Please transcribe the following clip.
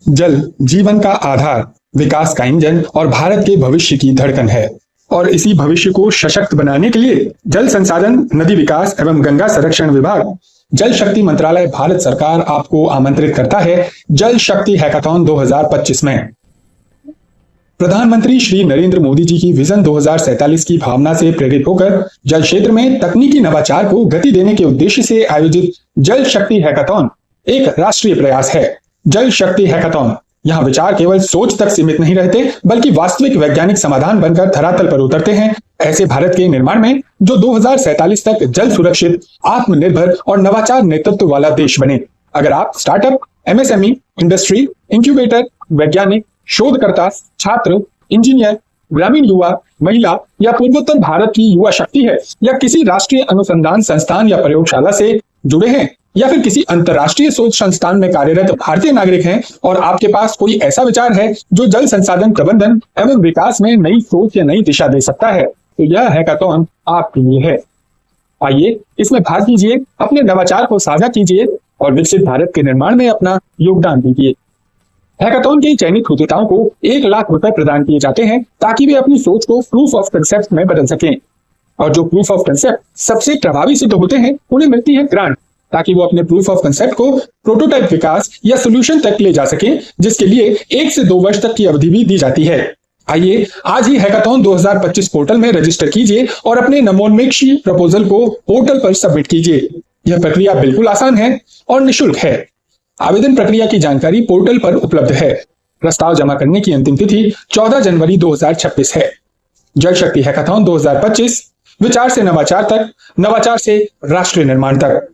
जल जीवन का आधार, विकास का इंजन और भारत के भविष्य की धड़कन है। और इसी भविष्य को सशक्त बनाने के लिए जल संसाधन, नदी विकास एवं गंगा संरक्षण विभाग, जल शक्ति मंत्रालय भारत सरकार आपको आमंत्रित करता है जल शक्ति हैकाथॉन 2025 में। प्रधानमंत्री श्री नरेंद्र मोदी जी की विजन 2047 की भावना से प्रेरित होकर जल क्षेत्र में तकनीकी नवाचार को गति देने के उद्देश्य से आयोजित जल शक्ति हैकाथॉन एक राष्ट्रीय प्रयास है। जल शक्ति हैकाथॉन, यहाँ विचार केवल सोच तक सीमित नहीं रहते बल्कि वास्तविक वैज्ञानिक समाधान बनकर धरातल पर उतरते हैं, ऐसे भारत के निर्माण में जो 2047 तक जल सुरक्षित, आत्मनिर्भर और नवाचार नेतृत्व वाला देश बने। अगर आप स्टार्टअप, एमएसएमई, इंडस्ट्री, इंक्यूबेटर, वैज्ञानिक, शोधकर्ता, छात्र, इंजीनियर, ग्रामीण युवा, महिला या पूर्वोत्तर भारत की युवा शक्ति है, या किसी राष्ट्रीय अनुसंधान संस्थान या प्रयोगशाला से जुड़े हैं, या फिर किसी अंतरराष्ट्रीय शोध संस्थान में कार्यरत भारतीय नागरिक हैं और आपके पास कोई ऐसा विचार है जो जल संसाधन प्रबंधन एवं विकास में नई सोच या नई दिशा दे सकता है, तो यह हैकाथॉन आपके लिए है। आइए इसमें भाग लीजिए, अपने नवाचार को साझा कीजिए और विकसित भारत के निर्माण में अपना योगदान दीजिए। हैकाथॉन के चयनित विजेताओं को 1 लाख रुपए प्रदान किए जाते हैं ताकि वे अपनी सोच को प्रूफ ऑफ कंसेप्ट में बदल सकें। और जो प्रूफ ऑफ कंसेप्ट सबसे प्रभावी सिद्ध होते हैं उन्हें मिलती है ग्रांट, ताकि वो अपने प्रूफ ऑफ कंसेप्ट को प्रोटोटाइप विकास या सोल्यूशन तक ले जा सके, जिसके लिए 1 से 2 वर्ष तक की अवधि भी दी जाती है। आइए आज ही हैकाथॉन 2025 पोर्टल में रजिस्टर कीजिए और अपने नवोन्मेषी प्रपोजल को पोर्टल पर सबमिट कीजिए। यह प्रक्रिया बिल्कुल आसान है और निःशुल्क है। आवेदन प्रक्रिया की जानकारी पोर्टल पर उपलब्ध है। प्रस्ताव जमा करने की अंतिम तिथि 14 जनवरी 2026 है। जल शक्ति हैकाथॉन 2025, विचार से नवाचार तक, नवाचार से राष्ट्र निर्माण तक।